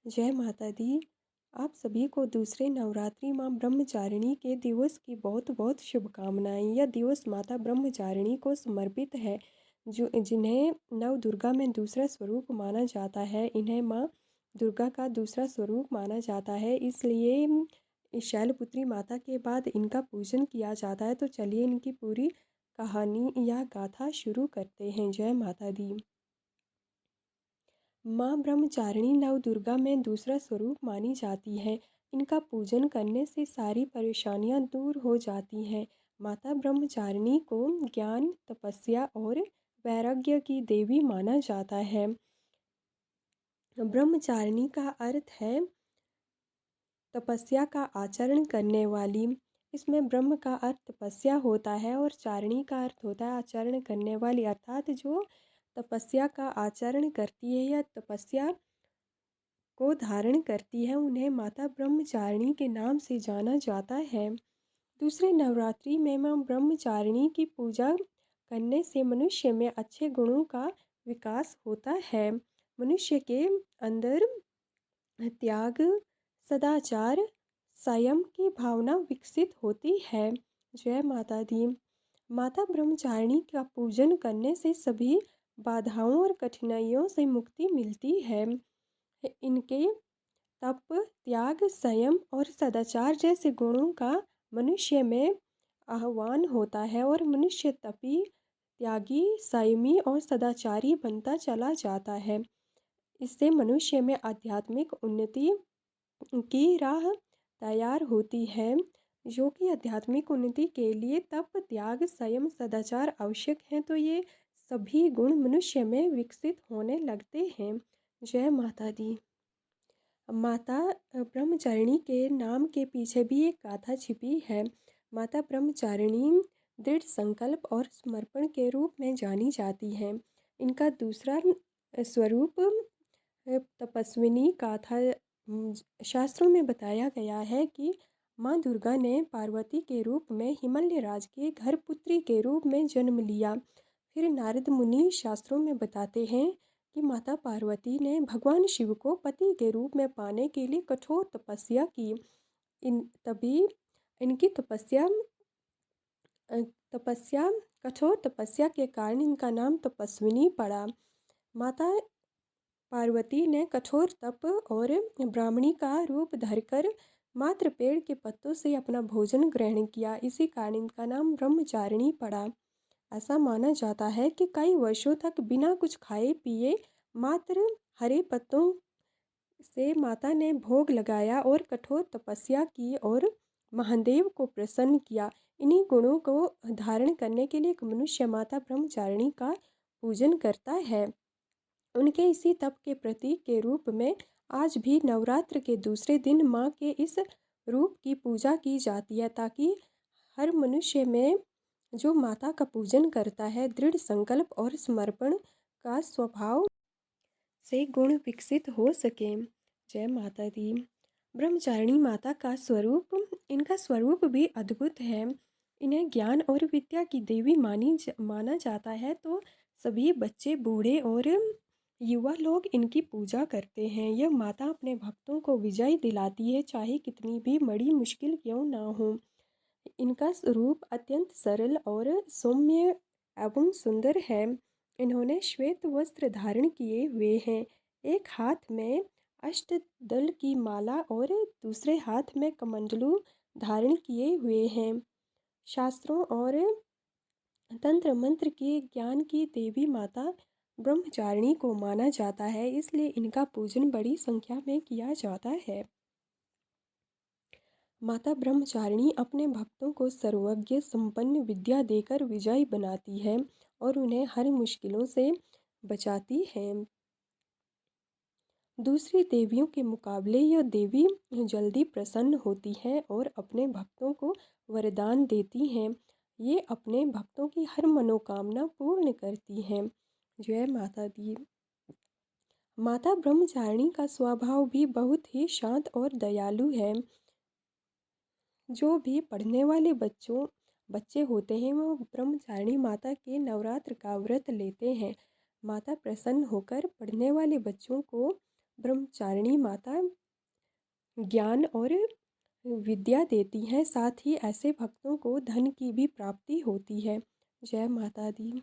जय माता दी। आप सभी को दूसरे नवरात्रि माँ ब्रह्मचारिणी के दिवस की बहुत बहुत शुभकामनाएं। यह दिवस माता ब्रह्मचारिणी को समर्पित है, जो जिन्हें नव दुर्गा में दूसरा स्वरूप माना जाता है। इन्हें माँ दुर्गा का दूसरा स्वरूप माना जाता है, इसलिए इस शैलपुत्री माता के बाद इनका पूजन किया जाता है। तो चलिए इनकी पूरी कहानी या गाथा शुरू करते हैं। जय माता दी। माँ ब्रह्मचारिणी नव दुर्गा में दूसरा स्वरूप मानी जाती है। इनका पूजन करने से सारी परेशानियाँ दूर हो जाती हैं। माता ब्रह्मचारिणी को ज्ञान, तपस्या और वैराग्य की देवी माना जाता है। ब्रह्मचारिणी का अर्थ है तपस्या का आचरण करने वाली। इसमें ब्रह्म का अर्थ तपस्या होता है और चारिणी का अर्थ होता है आचरण करने वाली, अर्थात जो तपस्या का आचरण करती है या तपस्या को धारण करती है, उन्हें माता ब्रह्मचारिणी के नाम से जाना जाता है। दूसरे नवरात्रि में माँ ब्रह्मचारिणी की पूजा करने से मनुष्य में अच्छे गुणों का विकास होता है। मनुष्य के अंदर त्याग, सदाचार, संयम की भावना विकसित होती है। जय माता दी। माता ब्रह्मचारिणी का पूजन करने से सभी बाधाओं और कठिनाइयों से मुक्ति मिलती है। इनके तप, त्याग, संयम और सदाचार जैसे गुणों का मनुष्य में आह्वान होता है और मनुष्य तपी, त्यागी, संयमी और सदाचारी बनता चला जाता है। इससे मनुष्य में आध्यात्मिक उन्नति की राह तैयार होती है, जो कि आध्यात्मिक उन्नति के लिए तप, त्याग, संयम, सदाचार आवश्यक हैं। तो ये सभी गुण मनुष्य में विकसित होने लगते हैं। जय माता दी। माता ब्रह्मचारिणी के नाम के पीछे भी एक गाथा छिपी है। माता ब्रह्मचारिणी दृढ़ संकल्प और समर्पण के रूप में जानी जाती है। इनका दूसरा स्वरूप तपस्विनी गाथा शास्त्रों में बताया गया है कि माँ दुर्गा ने पार्वती के रूप में हिमालय राज के घर पुत्री के रूप में जन्म लिया। फिर नारद मुनि शास्त्रों में बताते हैं कि माता पार्वती ने भगवान शिव को पति के रूप में पाने के लिए कठोर तपस्या की। तभी इनकी तपस्या कठोर तपस्या के कारण इनका नाम तपस्विनी पड़ा। माता पार्वती ने कठोर तप और ब्राह्मणी का रूप धरकर मात्र पेड़ के पत्तों से अपना भोजन ग्रहण किया। इसी कारण इनका नाम ब्रह्मचारिणी पड़ा। ऐसा माना जाता है कि कई वर्षों तक बिना कुछ खाए पिए मात्र हरे पत्तों से माता ने भोग लगाया और कठोर तपस्या की और महादेव को प्रसन्न किया। इन्हीं गुणों को धारण करने के लिए एक मनुष्य माता ब्रह्मचारिणी का पूजन करता है। उनके इसी तप के प्रतीक के रूप में आज भी नवरात्र के दूसरे दिन माँ के इस रूप की पूजा की जाती है, ताकि हर मनुष्य में जो माता का पूजन करता है दृढ़ संकल्प और समर्पण का स्वभाव से गुण विकसित हो सके। जय माता दी। ब्रह्मचारिणी माता का स्वरूप, इनका स्वरूप भी अद्भुत है। इन्हें ज्ञान और विद्या की देवी माना जाता है। तो सभी बच्चे, बूढ़े और युवा लोग इनकी पूजा करते हैं। यह माता अपने भक्तों को विजय दिलाती है, चाहे कितनी भी बड़ी मुश्किल क्यों ना हो। इनका स्वरूप अत्यंत सरल और सौम्य एवं सुंदर है। इन्होंने श्वेत वस्त्र धारण किए हुए हैं। एक हाथ में अष्टदल की माला और दूसरे हाथ में कमंडलू धारण किए हुए हैं। शास्त्रों और तंत्र मंत्र के ज्ञान की देवी माता ब्रह्मचारिणी को माना जाता है, इसलिए इनका पूजन बड़ी संख्या में किया जाता है। माता ब्रह्मचारिणी अपने भक्तों को सर्वज्ञ संपन्न विद्या देकर विजयी बनाती है और उन्हें हर मुश्किलों से बचाती है। दूसरी देवियों के मुकाबले यह देवी जल्दी प्रसन्न होती है और अपने भक्तों को वरदान देती हैं। ये अपने भक्तों की हर मनोकामना पूर्ण करती हैं। जय माता दी। माता ब्रह्मचारिणी का स्वभाव भी बहुत ही शांत और दयालु है। जो भी पढ़ने वाले बच्चे होते हैं वो ब्रह्मचारिणी माता के नवरात्र का व्रत लेते हैं। माता प्रसन्न होकर पढ़ने वाले बच्चों को ब्रह्मचारिणी माता ज्ञान और विद्या देती हैं, साथ ही ऐसे भक्तों को धन की भी प्राप्ति होती है। जय माता दी।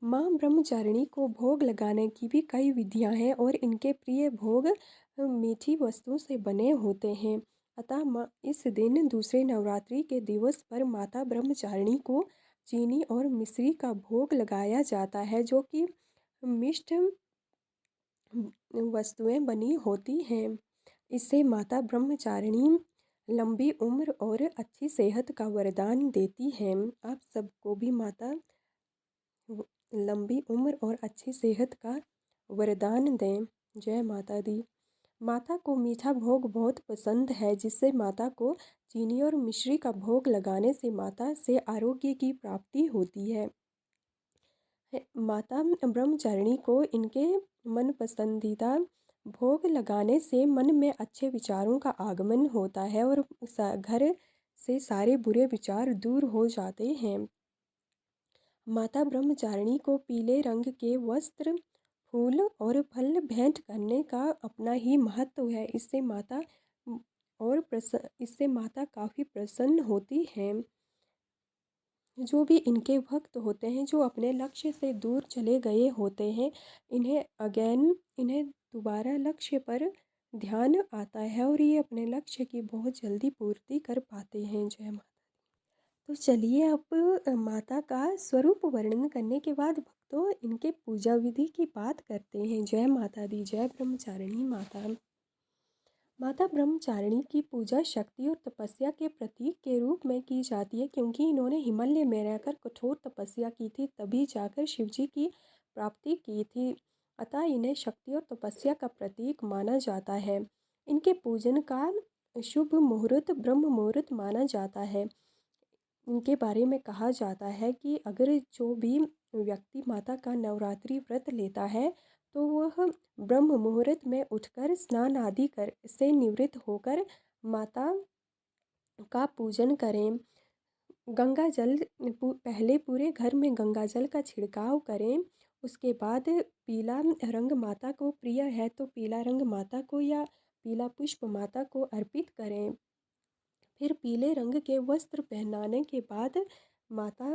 माँ ब्रह्मचारिणी को भोग लगाने की भी कई विधियाँ हैं और इनके प्रिय भोग मीठी वस्तुओं से बने होते हैं। अतः इस दिन दूसरे नवरात्रि के दिवस पर माता ब्रह्मचारिणी को चीनी और मिश्री का भोग लगाया जाता है, जो कि मिष्ट वस्तुएं बनी होती हैं। इससे माता ब्रह्मचारिणी लंबी उम्र और अच्छी सेहत का वरदान देती हैं। आप सबको भी माता लंबी उम्र और अच्छी सेहत का वरदान दें। जय माता दी। माता को मीठा भोग बहुत पसंद है, जिससे माता को चीनी और मिश्री का भोग लगाने से माता से आरोग्य की प्राप्ति होती है। माता ब्रह्मचारिणी को इनके मन पसंदीदा भोग लगाने से मन में अच्छे विचारों का आगमन होता है और घर से सारे बुरे विचार दूर हो जाते हैं। माता ब्रह्मचारिणी को पीले रंग के वस्त्र, फूल और फल भेंट करने का अपना ही महत्व है। इससे माता काफ़ी प्रसन्न होती हैं। जो भी इनके भक्त होते हैं, जो अपने लक्ष्य से दूर चले गए होते हैं, इन्हें दोबारा लक्ष्य पर ध्यान आता है और ये अपने लक्ष्य की बहुत जल्दी पूर्ति कर पाते हैं। जय माता। तो चलिए अब माता का स्वरूप वर्णन करने के बाद भक्तों इनके पूजा विधि की बात करते हैं। जय माता दी। जय ब्रह्मचारिणी माता। माता ब्रह्मचारिणी की पूजा शक्ति और तपस्या के प्रतीक के रूप में की जाती है, क्योंकि इन्होंने हिमालय में रहकर कठोर तपस्या की थी, तभी जाकर शिवजी की प्राप्ति की थी। अतः इन्हें शक्ति और तपस्या का प्रतीक माना जाता है। इनके पूजन का शुभ मुहूर्त ब्रह्म मुहूर्त माना जाता है। इनके बारे में कहा जाता है कि अगर जो भी व्यक्ति माता का नवरात्रि व्रत लेता है, तो वह ब्रह्म मुहूर्त में उठकर स्नान आदि कर से निवृत्त होकर माता का पूजन करें। गंगा जल पहले पूरे घर में गंगा जल का छिड़काव करें। उसके बाद पीला रंग माता को प्रिय है तो पीला रंग माता को या पीला पुष्प माता को अर्पित करें। फिर पीले रंग के वस्त्र पहनाने के बाद माता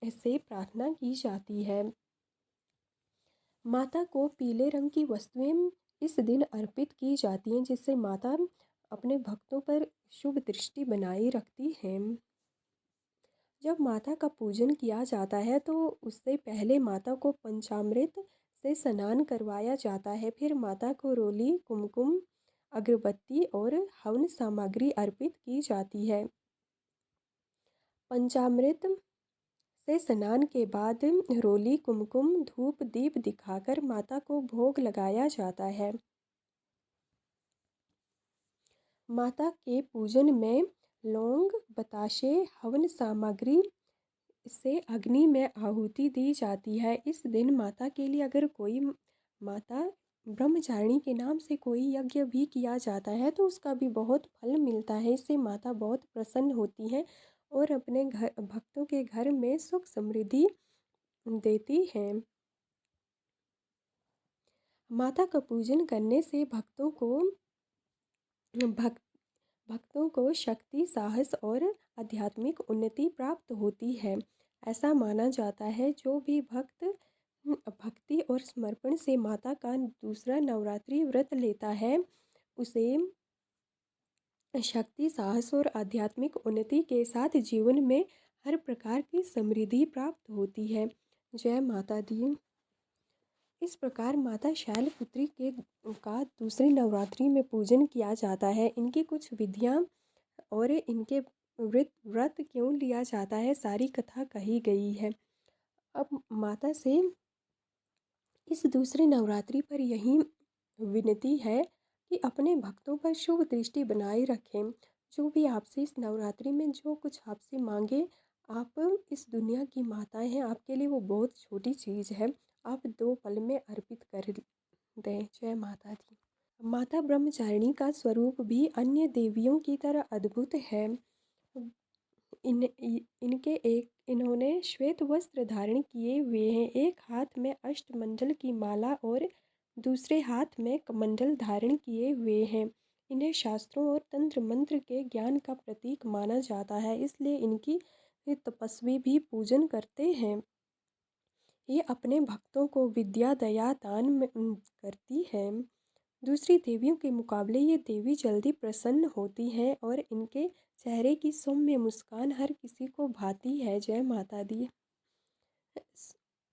से प्रार्थना की जाती है। माता को पीले रंग की वस्तुएं इस दिन अर्पित की जाती हैं, जिससे माता अपने भक्तों पर शुभ दृष्टि बनाए रखती हैं। जब माता का पूजन किया जाता है तो उससे पहले माता को पंचामृत से स्नान करवाया जाता है। फिर माता को रोली, कुमकुम, अगरबत्ती और हवन सामग्री अर्पित की जाती है। पंचामृत से स्नान के बाद रोली, कुमकुम, धूप दीप दिखाकर माता को भोग लगाया जाता है। माता के पूजन में लौंग, बताशे, हवन सामग्री से अग्नि में आहुति दी जाती है। इस दिन माता के लिए अगर कोई माता ब्रह्मचारिणी के नाम से कोई यज्ञ भी किया जाता है तो उसका भी बहुत फल मिलता है। इससे माता बहुत प्रसन्न होती हैं और अपने घर भक्तों के घर में सुख समृद्धि देती हैं। माता का पूजन करने से भक्तों को शक्ति, साहस और आध्यात्मिक उन्नति प्राप्त होती है। ऐसा माना जाता है जो भी भक्त भक्ति और समर्पण से माता का दूसरा नवरात्रि व्रत लेता है, उसे शक्ति, साहस और आध्यात्मिक उन्नति के साथ जीवन में हर प्रकार की समृद्धि प्राप्त होती है। जय माता दी। इस प्रकार माता शैलपुत्री का दूसरी नवरात्रि में पूजन किया जाता है। इनकी कुछ विधियाँ और इनके व्रत क्यों लिया जाता है, सारी कथा कही गई है। अब माता से इस दूसरे नवरात्रि पर यही विनती है कि अपने भक्तों पर शुभ दृष्टि बनाए रखें। जो भी आपसे इस नवरात्रि में जो कुछ आपसे मांगे, आप इस दुनिया की माताएं हैं, आपके लिए वो बहुत छोटी चीज़ है, आप 2 पल में अर्पित कर दें। जय माता दी। माता ब्रह्मचारिणी का स्वरूप भी अन्य देवियों की तरह अद्भुत है। इन्होंने श्वेत वस्त्र धारण किए हुए हैं, एक हाथ में अष्टमंडल की माला और दूसरे हाथ में कमंडल धारण किए हुए हैं। इन्हें शास्त्रों और तंत्र मंत्र के ज्ञान का प्रतीक माना जाता है, इसलिए इनकी तपस्वी भी पूजन करते हैं। ये अपने भक्तों को विद्या दया दान में करती है। दूसरी देवियों के मुकाबले ये देवी जल्दी प्रसन्न होती हैं और इनके चेहरे की सौम्य मुस्कान हर किसी को भाती है। जय माता दी।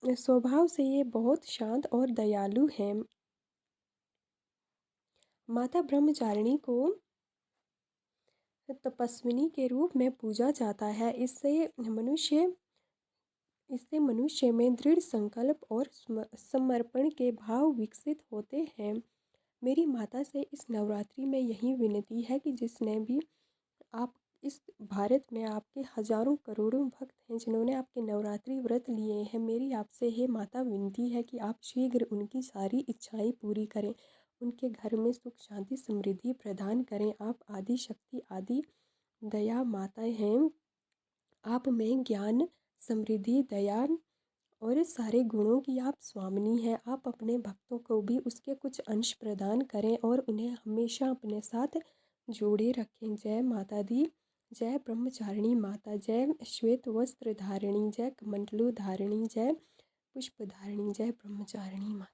स्वभाव से ये बहुत शांत और दयालु हैं। माता ब्रह्मचारिणी को तपस्विनी के रूप में पूजा जाता है। इससे मनुष्य में दृढ़ संकल्प और समर्पण के भाव विकसित होते हैं। मेरी माता से इस नवरात्रि में यही विनती है कि जिसने भी आप इस भारत में आपके हजारों करोड़ों भक्त हैं जिन्होंने आपके नवरात्रि व्रत लिए हैं, मेरी आपसे हे माता विनती है कि आप शीघ्र उनकी सारी इच्छाएं पूरी करें, उनके घर में सुख शांति समृद्धि प्रदान करें। आप आदि शक्ति आदि दया माता हैं। आप में ज्ञान समृद्धि दया और सारे गुणों की आप स्वामिनी हैं। आप अपने भक्तों को भी उसके कुछ अंश प्रदान करें और उन्हें हमेशा अपने साथ जोड़े रखें। जय माता दी। जय ब्रह्मचारिणी माता। जय श्वेत वस्त्र धारिणी। जय कमंडलु धारिणी। जय पुष्प धारिणी। जय ब्रह्मचारिणी माता।